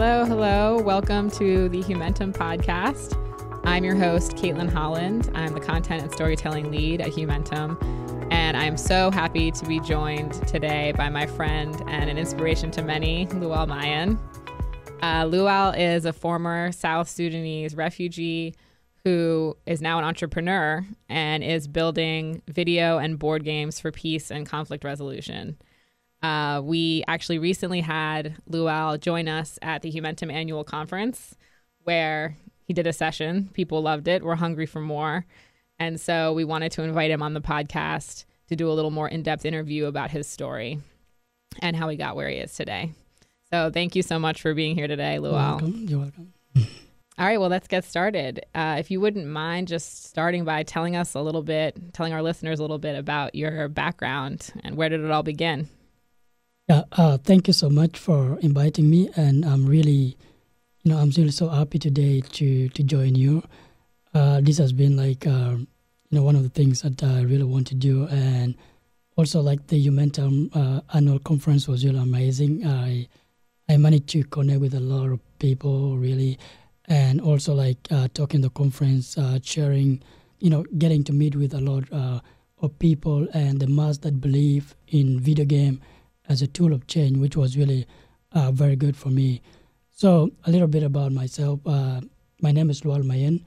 Hello. Welcome to the Humentum podcast. I'm your host, Caitlin Holland. I'm the content and storytelling lead at Humentum, and I'm so happy to be joined today by my friend and an inspiration to many, Lual Mayen. Lual is a former South Sudanese refugee who is now an entrepreneur and is building video and board games for peace and conflict resolution. We actually recently had Lual join us at the Humentum annual conference where he did a session. People loved it. We're hungry for more. And so we wanted to invite him on the podcast to do a little more in-depth interview about his story and how he got where he is today. So thank you so much for being here today, Lual. You're welcome. All right, well, let's get started. If you wouldn't mind just starting by telling our listeners a little bit about your background and where did it all begin? Yeah, thank you so much for inviting me, and I'm really so happy today to join you. This has been one of the things that I really want to do, and also like the Humentum annual conference was really amazing. I managed to connect with a lot of people, really, and also talking the conference, sharing, getting to meet with a lot of people and the mass that believe in video game as a tool of change, which was really very good for me. So a little bit about myself. My name is Lual Mayen,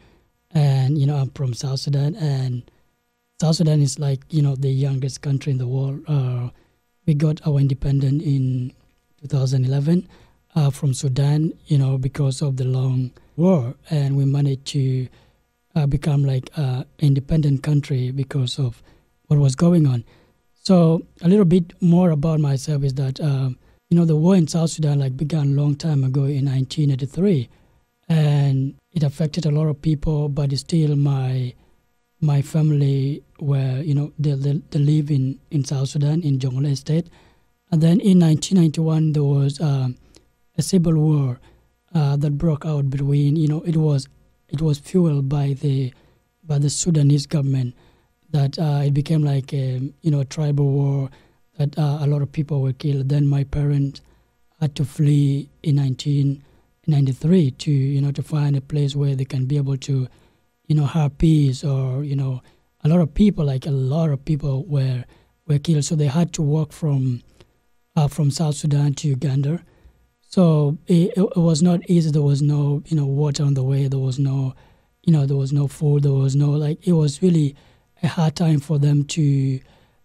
and I'm from South Sudan, and South Sudan is the youngest country in the world. We got our independence in 2011 from Sudan, because of the long war, and we managed to become an independent country because of what was going on. So a little bit more about myself is that, the war in South Sudan began a long time ago in 1983, and it affected a lot of people, but still my family were, they live in South Sudan, in Jonglei State. And then in 1991, there was a civil war that broke out between, it was fueled by the Sudanese government. That it became a tribal war that a lot of people were killed. Then my parents had to flee in 1993 to find a place where they can be able to have peace, or a lot of people were killed. So they had to walk from South Sudan to Uganda. So it was not easy. There was no water on the way. There was no food. There was no it was really a hard time for them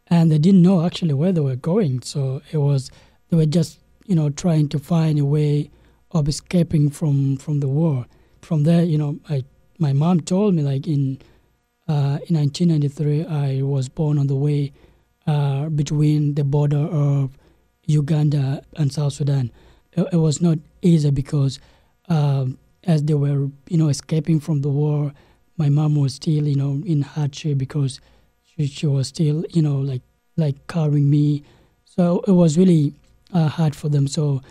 and they didn't know actually where they were going. So they were just, trying to find a way of escaping from the war. From there, my mom told me in 1993, I was born on the way between the border of Uganda and South Sudan. It was not easy because as they were, escaping from the war, my mom was still, in hardship because she was still, carrying me. So it was really hard for them. So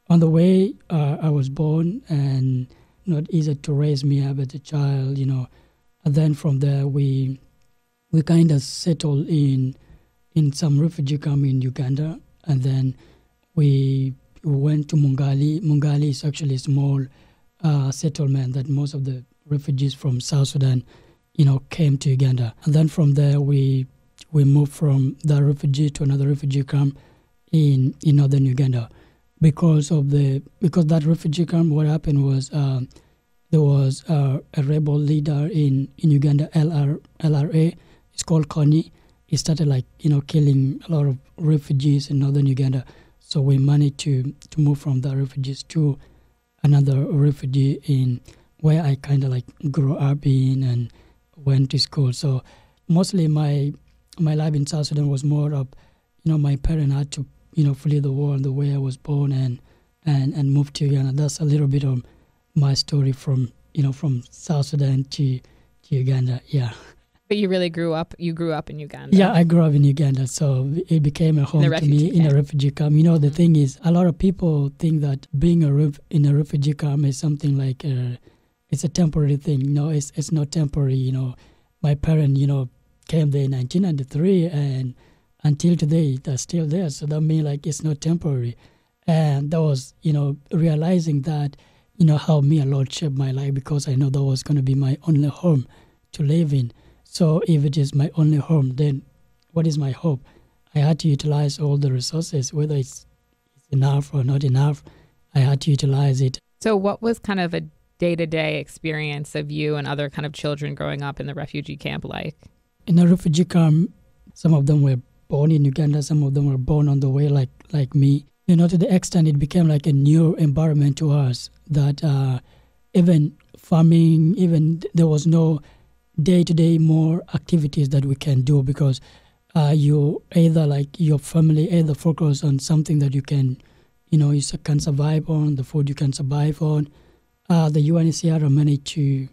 on the way, I was born, and not easy to raise me up as a child, And then from there, we kind of settled in some refugee camp in Uganda, and then we went to Mungali. Mungali is actually a small settlement that most of the refugees from South Sudan, came to Uganda. And then from there, we moved from the refugee to another refugee camp in northern Uganda. Because that refugee camp, what happened was there was a rebel leader in Uganda, LRA. It's called Kony. He started killing a lot of refugees in northern Uganda. So we managed to move from the refugees to another refugee in where I kind of grew up in and went to school. So mostly my life in South Sudan was more of, my parents had to, flee the war and the way I was born and moved to Uganda. That's a little bit of my story from South Sudan to Uganda, yeah. But you grew up in Uganda. Yeah, I grew up in Uganda, so it became a home to me in a refugee camp. The thing is, a lot of people think that being in a refugee camp is something it's a temporary thing. No, it's not temporary. My parents, came there in 1993, and until today, they're still there. So that means it's not temporary. And that was, realizing that, how me and Lord shaped my life, because I know that was going to be my only home to live in. So if it is my only home, then what is my hope? I had to utilize all the resources, whether it's enough or not enough. I had to utilize it. So what was kind of a day-to-day experience of you and other kind of children growing up in the refugee camp like? In a refugee camp, some of them were born in Uganda, some of them were born on the way like me. To the extent it became like a new environment to us, that even farming, even there was no day-to-day more activities that we can do, because you either like your family either focus on something that you can, you can survive on, the food you can survive on. The UNHCR managed to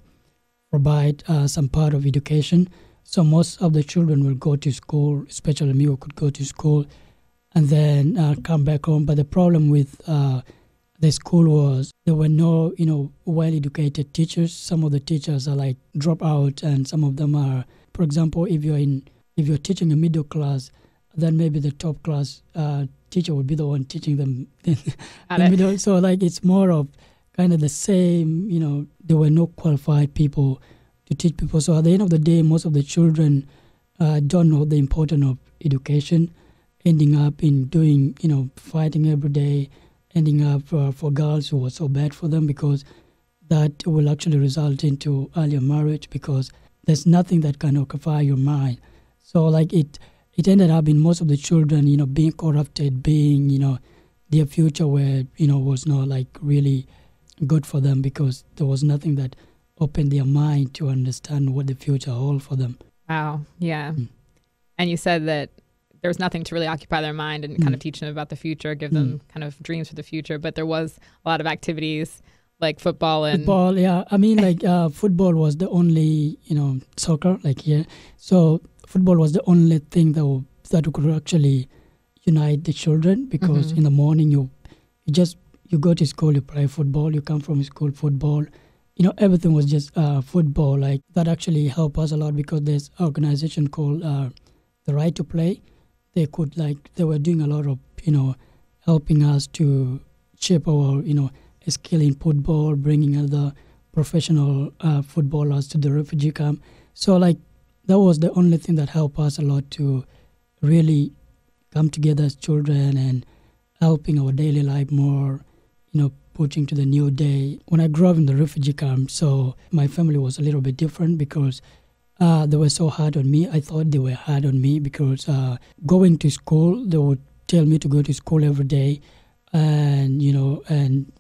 provide some part of education. So most of the children will go to school, especially me, who could go to school and then come back home. But the problem with the school was there were no, well-educated teachers. Some of the teachers are like drop out, and some of them are, for example, if you're teaching a middle class, then maybe the top class teacher would be the one teaching them the middle. So like it's more of kind of the same, there were no qualified people to teach people. So at the end of the day, most of the children don't know the importance of education, ending up in doing, fighting every day, ending up for girls who was so bad for them, because that will actually result into earlier marriage, because there's nothing that can occupy your mind. So like it ended up in most of the children, being corrupted, being, their future where, was not like really good for them, because there was nothing that opened their mind to understand what the future holds for them. Wow. Yeah. And you said that there was nothing to really occupy their mind and kind of teach them about the future, give them kind of dreams for the future. But there was a lot of activities like football and... Football, yeah. I mean, like football was the only, soccer, like here. So football was the only thing that could actually unite the children, because in the morning you go to school, you play football, you come from school, football. Everything was just football. Like that actually helped us a lot, because there's an organization called The Right to Play. They were doing a lot of, helping us to shape our, skill in football, bringing other professional footballers to the refugee camp. So like that was the only thing that helped us a lot to really come together as children and helping our daily life more, pushing to the new day. When I grew up in the refugee camp, so my family was a little bit different, because they were so hard on me. I thought they were hard on me because going to school, they would tell me to go to school every day. And,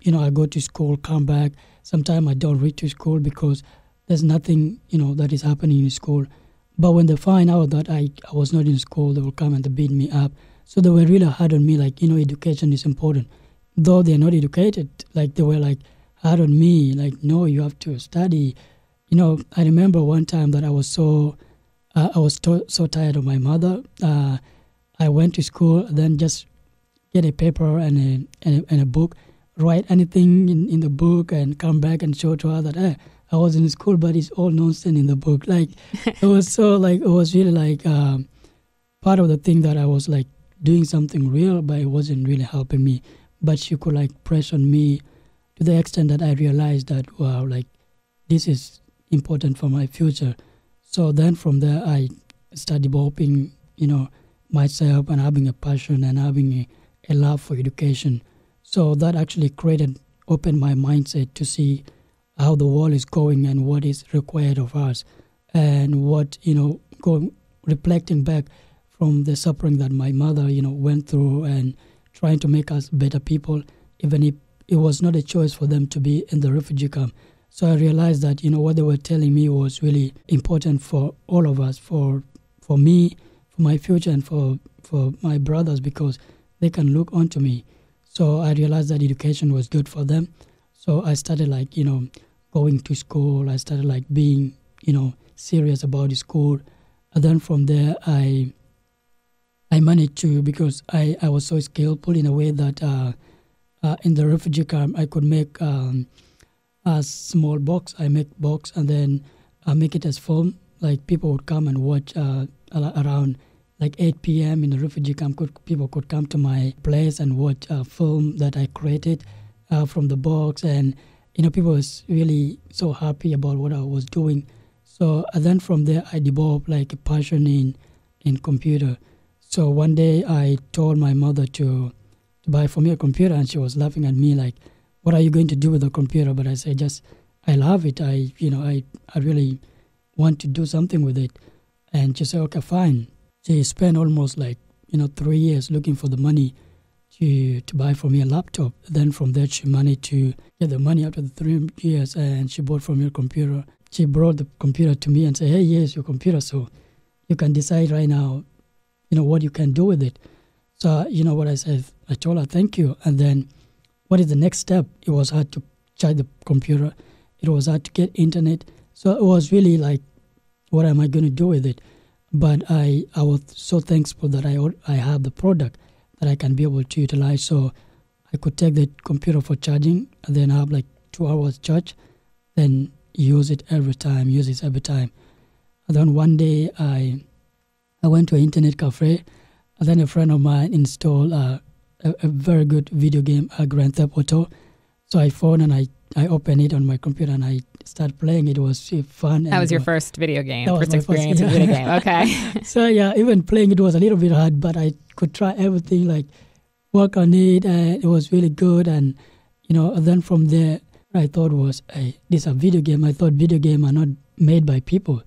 I go to school, come back. Sometimes I don't read to school because there's nothing, that is happening in school. But when they find out that I was not in school, they will come and they beat me up. So they were really hard on me, like, education is important. Though they're not educated, like they were like hard on me, like, no, you have to study. I remember one time that I was so tired of my mother. I went to school, then just get a paper and a book, write anything in the book, and come back and show to her that I was in school, but it's all nonsense in the book. Like it was really like part of the thing that I was like doing something real, but it wasn't really helping me. But she could like press on me to the extent that I realized that, wow, like this is important for my future. So then from there, I started developing, myself and having a passion and having a love for education. So that actually opened my mindset to see how the world is going and what is required of us, and what, reflecting back from the suffering that my mother, went through, and trying to make us better people, even if it was not a choice for them to be in the refugee camp. So I realized that, what they were telling me was really important for all of us, for me, for my future, and for my brothers, because they can look onto me. So I realized that education was good for them. So I started going to school. I started being, serious about the school. And then from there, I managed to, because I was so skillful in a way that in the refugee camp, I could make a small box. I make box and then I make it as film. Like people would come and watch around like 8 p.m. in the refugee camp, people could come to my place and watch a film that I created from the box. And, people was really so happy about what I was doing. So then from there, I developed like a passion in computer. So one day I told my mother to buy for me a computer, and she was laughing at me like, what are you going to do with the computer? But I said, I love it. I really want to do something with it. And she said, okay, fine. She spent almost 3 years looking for the money to buy for me a laptop. Then from there, she managed to get the money after the 3 years, and she bought for me a computer. She brought the computer to me and said, hey, here's your computer, so you can decide right now, what you can do with it. So, what I said, I told her, thank you. And then what is the next step? It was hard to charge the computer. It was hard to get internet. So it was really like, what am I going to do with it? But I was so thankful that I have the product that I can be able to utilize. So I could take the computer for charging and then have 2 hours charge, then use it every time. And then one day I went to an internet cafe, and then a friend of mine installed a very good video game, Grand Theft Auto. So I found and I opened it on my computer and I started playing. It was fun. That was your first video game, first experience with video game. Okay. So even playing it was a little bit hard, but I could try everything, work on it, and it was really good. And, and then from there, I thought was, hey, this is a video game. I thought video games are not made by people.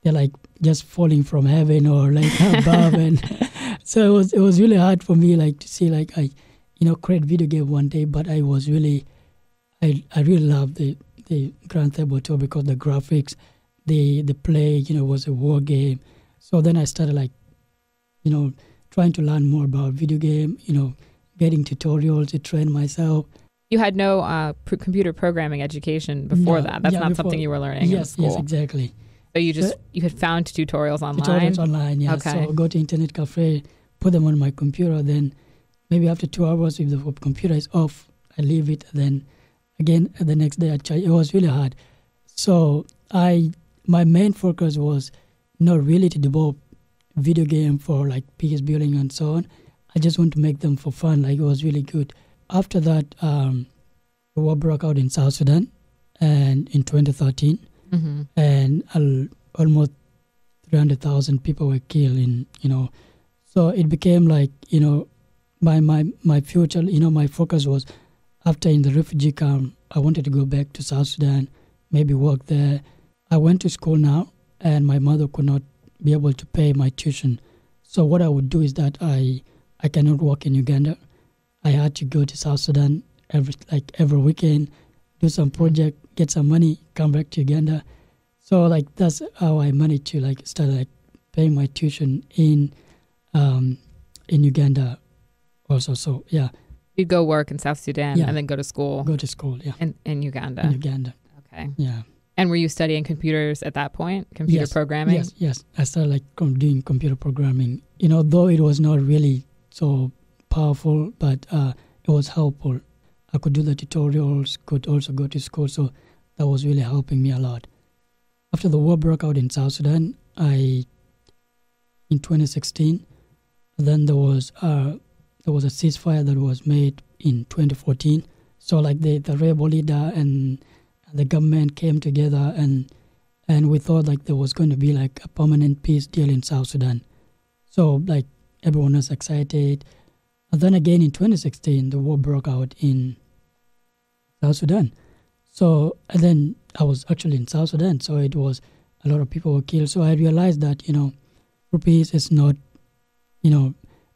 They're just falling from heaven or above. And so it was really hard for me to see I create video game one day. But I was really, I really loved the Grand Theft Auto because the graphics, the play, was a war game. So then I started trying to learn more about video game, getting tutorials to train myself. You had no computer programming education before that. That's not something you were learning in school. Yes, exactly. So you had found tutorials online? Tutorials online, yeah. Okay. So I go to internet cafe, put them on my computer, then maybe after 2 hours, if the computer is off, I leave it, and then again, the next day I try. It was really hard. So my main focus was not really to develop video game for peace building and so on. I just want to make them for fun. It was really good. After that, the war broke out in South Sudan, and in 2013, and almost 300,000 people were killed. So it became my future. My focus was after in the refugee camp, I wanted to go back to South Sudan, maybe work there. I went to school now, and my mother could not be able to pay my tuition. So what I would do is that I cannot work in Uganda. I had to go to South Sudan every weekend, do some project, get some money, come back to Uganda. So that's how I managed to start paying my tuition in Uganda also. So yeah. You'd go work in South Sudan and then go to school. Go to school, yeah. In Uganda. In Uganda. Okay. Yeah. And were you studying computers at that point? Computer programming? Yes. I started doing computer programming. Though it was not really so powerful, but it was helpful. I could do the tutorials, could also go to school, so that was really helping me a lot. After the war broke out in South Sudan, in 2016, then there was a ceasefire that was made in 2014. So the rebel leader and the government came together, and we thought there was going to be a permanent peace deal in South Sudan. So everyone was excited. And then again in 2016, the war broke out in South Sudan. So, and then I was actually in South Sudan, so it was a lot of people were killed. So I realized that, true peace is not,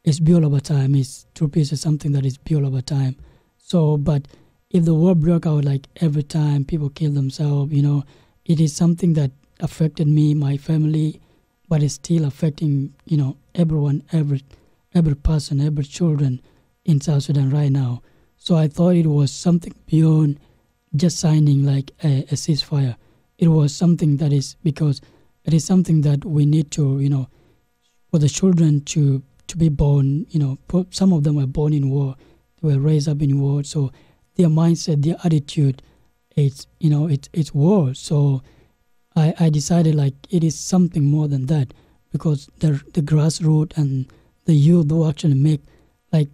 it's built over time. True peace is something that is built over time. So, but if the war broke out every time people kill themselves, it is something that affected me, my family, but it's still affecting, everyone, every person, every children in South Sudan right now. So I thought it was something beyond just signing a ceasefire. It was something that is, because it is something that we need to, for the children to be born, some of them were born in war, they were raised up in war, so their mindset, their attitude, it's war. So I decided it is something more than that, because the grassroots and the youth who actually make like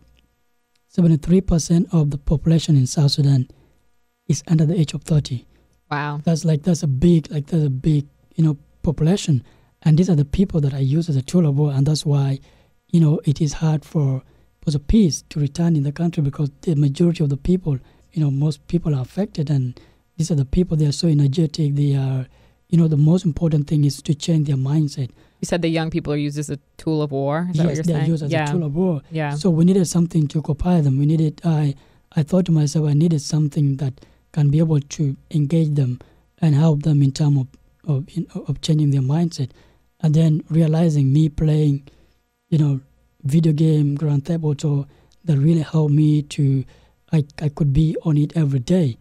73% of the population in South Sudan is under the age of 30. Wow. That's a big population. And these are the people that I use as a tool of war, and that's why, it is hard for the peace to return in the country, because the majority of the people, most people are affected, and these are the people, they are so energetic, they are, the most important thing is to change their mindset. You said the young people are used as a tool of war? Is that what you're they're saying? used as a tool of war. Yeah. So we needed something to occupy them. I thought to myself, I needed something that can be able to engage them and help them in terms of changing their mindset. And then realizing me playing, video game, Grand Theft Auto, that really helped me to, I could be on it every day.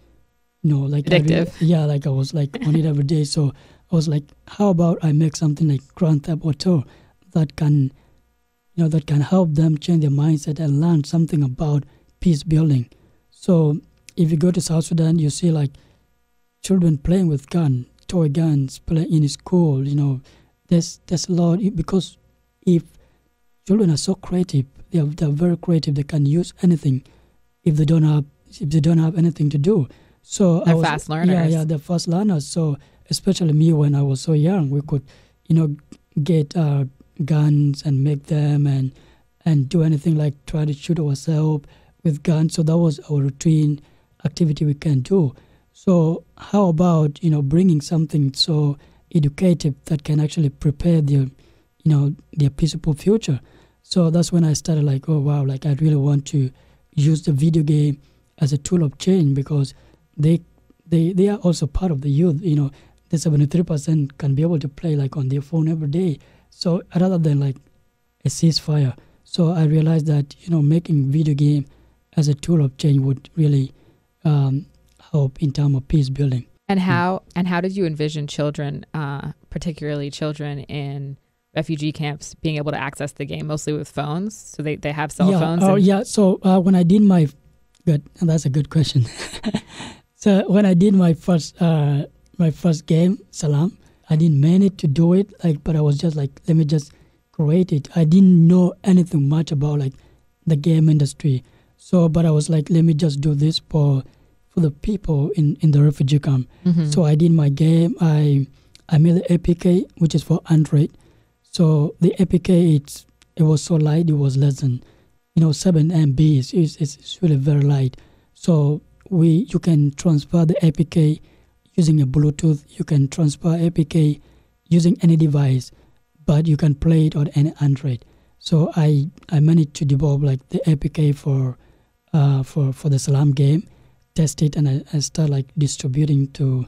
Like addictive. I was like on it every day. So I was like, how about I make something like Grand Theft Auto that can help them change their mindset and learn something about peace building. So if you go to South Sudan, you see like children playing with toy guns, playing in school. There's a lot, because if children are so creative, they're very creative. They can use anything if they don't have anything to do. So they're fast learners. Yeah, they're fast learners. So especially me, when I was so young, we could, get guns and make them and do anything, like try to shoot ourselves with guns. So that was our routine activity we can do. So how about, bringing something so educative that can actually prepare their peaceful future? So that's when I started like, oh wow, like I really want to use the video game as a tool of change, because they are also part of the youth. The 73% can be able to play like on their phone every day. So rather than like a ceasefire, so I realized that making video game as a tool of change would really help in terms of peace building. And how did you envision children, particularly children in refugee camps, being able to access the game mostly with phones? So they have cell phones? So when I did that's a good question. So when I did my first game, Salaam, I didn't manage to do it, but I was just like, let me just create it. I didn't know anything much about like the game industry. So, but I was like, let me just do this for the people in the refugee camp. Mm-hmm. So I did my game. I made the APK, which is for Android. So the APK, it was so light. It was less than 7 MB. It's really very light. So you can transfer the APK using a Bluetooth. You can transfer APK using any device, but you can play it on any Android. So I managed to develop like the APK for the Salaam game, test it, and I start like distributing to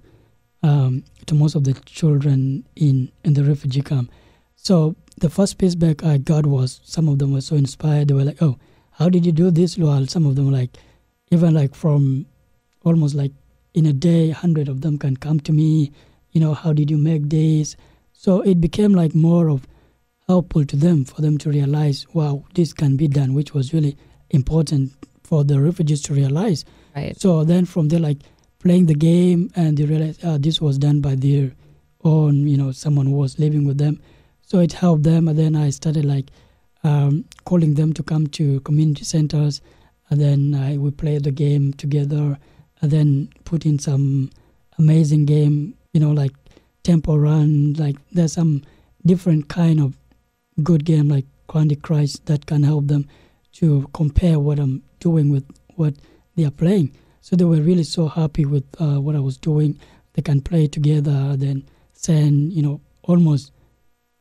most of the children in the refugee camp. So the first feedback I got was, some of them were so inspired. They were like, "Oh, how did you do this, Lual?" Some of them were like, even like from almost like in a day, 100 of them can come to me. How did you make this? So it became like more of helpful to them, for them to realize, wow, this can be done, which was really important for the refugees to realize. Right. So then from there, like playing the game, and they realized this was done by their own, someone who was living with them. So it helped them, and then I started like calling them to come to community centers, and then we played the game together, and then put in some amazing game, like Temple Run, like there's some different kind of good game like Candy Crush that can help them to compare what I'm doing with what they are playing. So they were really so happy with what I was doing. They can play together, then send, almost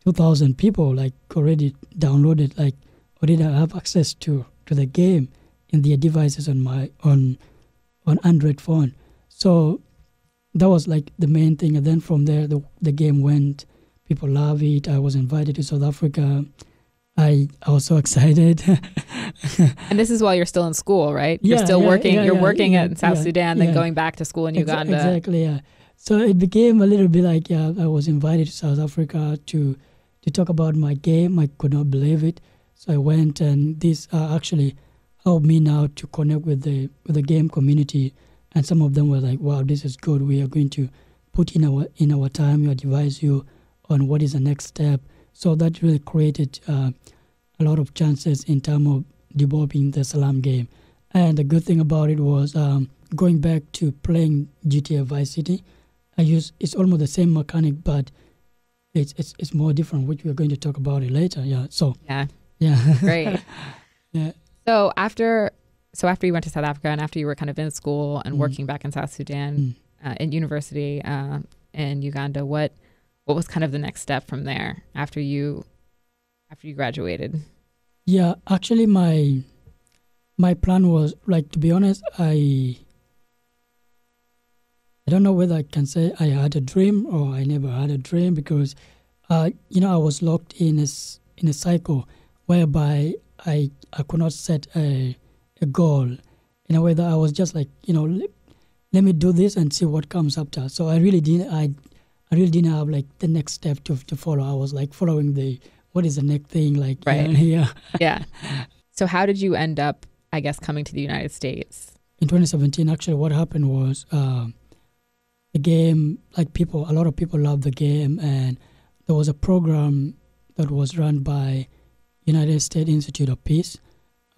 2,000 people like already downloaded, like already have access to the game in their devices on Android phone. So that was like the main thing. And then from there, the game went. People love it. I was invited to South Africa. I was so excited. And this is while you're still in school, right? You're still working. You're working in South Sudan, then going back to school in Uganda. Exactly, yeah. So it became a little bit like, I was invited to South Africa to talk about my game. I could not believe it. So I went, and this actually helped me now to connect with the game community. And some of them were like, wow, this is good. We are going to put in our time, we advise you on what is the next step. So that really created a lot of chances in terms of developing the Salaam game. And the good thing about it was going back to playing GTA Vice City. It's almost the same mechanic, but it's more different, which we're going to talk about it later. Yeah. So yeah. Great. Yeah. So after you went to South Africa and after you were kind of in school and working back in South Sudan in university in Uganda, what was kind of the next step from there after you graduated? Yeah, actually my plan was, like, to be honest, I don't know whether I can say I had a dream or I never had a dream, because I was locked in a cycle whereby I could not set a goal in a way that I was just like, let me do this and see what comes after. So I really didn't have like the next step to follow. I was like following what is the next thing, like, right. Yeah. So how did you end up, I guess, coming to the United States? In 2017, actually, what happened was the game, like, a lot of people loved the game, and there was a program that was run by United States Institute of Peace,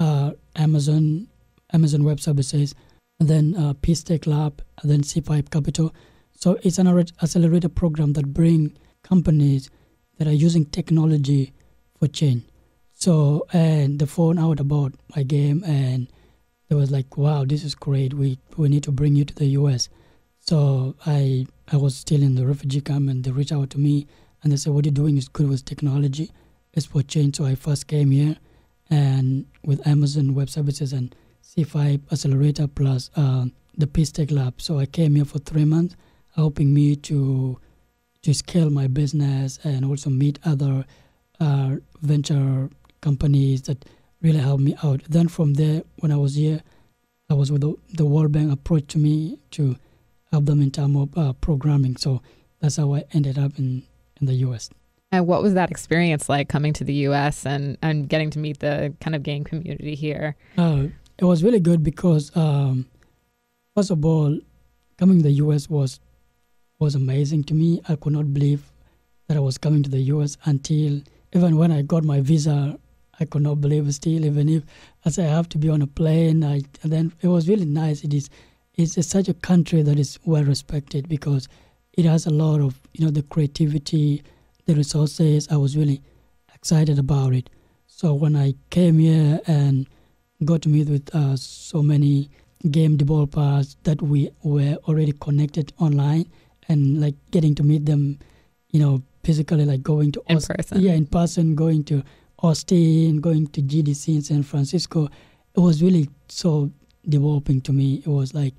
Amazon Web Services, and then Peace Tech Lab, and then C5 Capital. So it's an accelerator program that bring companies that are using technology for change. So, and they found out about my game, and they was like, wow, this is great. We need to bring you to the US. So I was still in the refugee camp, and they reached out to me, and they said, what you're doing is good with technology. It's for change. So I first came here, and with Amazon Web Services and C5 Accelerator plus the Peace Tech Lab. So I came here for 3 months, helping me to scale my business and also meet other venture companies that really helped me out. Then from there, when I was here, I was with the World Bank approached me to help them in terms of programming. So that's how I ended up in the US. And what was that experience like, coming to the US and getting to meet the kind of game community here? It was really good because, first of all, coming to the US was amazing to me. I could not believe that I was coming to the US until, even when I got my visa, I could not believe it still, even if I say I have to be on a plane. And then it was really nice. It's such a country that is well respected because it has a lot of, the creativity, the resources. I was really excited about it. So when I came here and got to meet with so many game developers that we were already connected online, and like getting to meet them, physically, like going to in person. Yeah, in person, going to Austin, going to GDC in San Francisco. It was really so developing to me. It was like,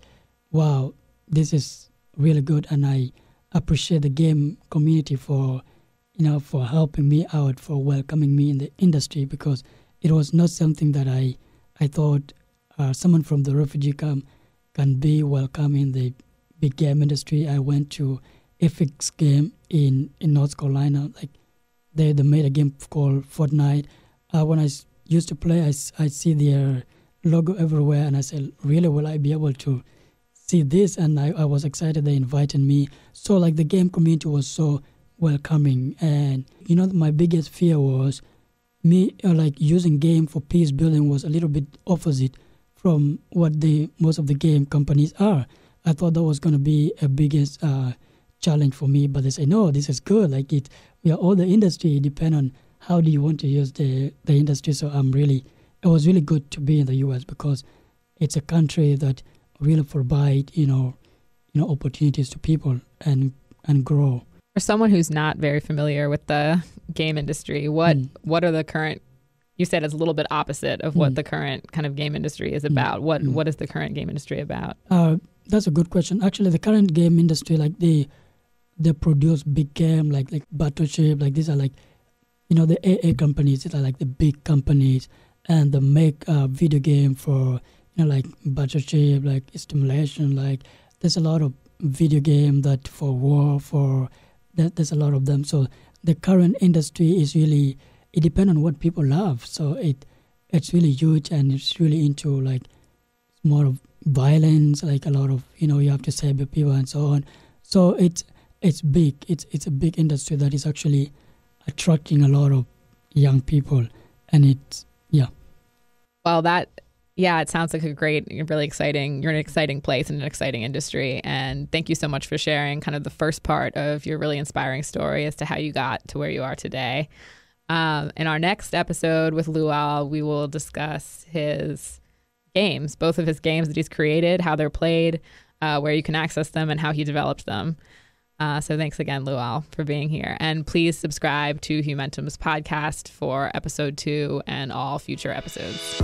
wow, this is really good, and I appreciate the game community for helping me out, for welcoming me in the industry, because it was not something that I thought someone from the refugee camp can be welcome in the big game industry. I went to Epics game in North Carolina. Like they made a game called Fortnite. When I used to play, I see their logo everywhere, and I said, really, will I be able to see this? And I was excited. They invited me. So like the game community was so welcoming. And my biggest fear was me like using game for peace building was a little bit opposite from what most of the game companies are. I thought that was going to be a biggest challenge for me, but they say, no, this is good. Like we are all the industry, depend on how do you want to use the industry. So it was really good to be in the US because it's a country that really provide, opportunities to people and grow. For someone who's not very familiar with the game industry, what are the current, you said it's a little bit opposite of what the current kind of game industry is about. What is the current game industry about? That's a good question. Actually, the current game industry, like they produce big game like Battleship, like these are like, the AA companies, these are like the big companies, and they make a video game for, like Battleship, like stimulation, like there's a lot of video game that for war, for that there's a lot of them. So the current industry is really, it depends on what people love. So it's really huge, and it's really into like more of violence, like a lot of, you have to save the people and so on. So it's big. It's a big industry that is actually attracting a lot of young people, and it's Well, it sounds like you're in an exciting place in an exciting industry. And thank you so much for sharing kind of the first part of your really inspiring story as to how you got to where you are today. In our next episode with Lual, we will discuss his games, both of his games that he's created, how they're played, where you can access them, and how he developed them. So thanks again, Lual, for being here. And please subscribe to Humentum's podcast for episode 2 and all future episodes.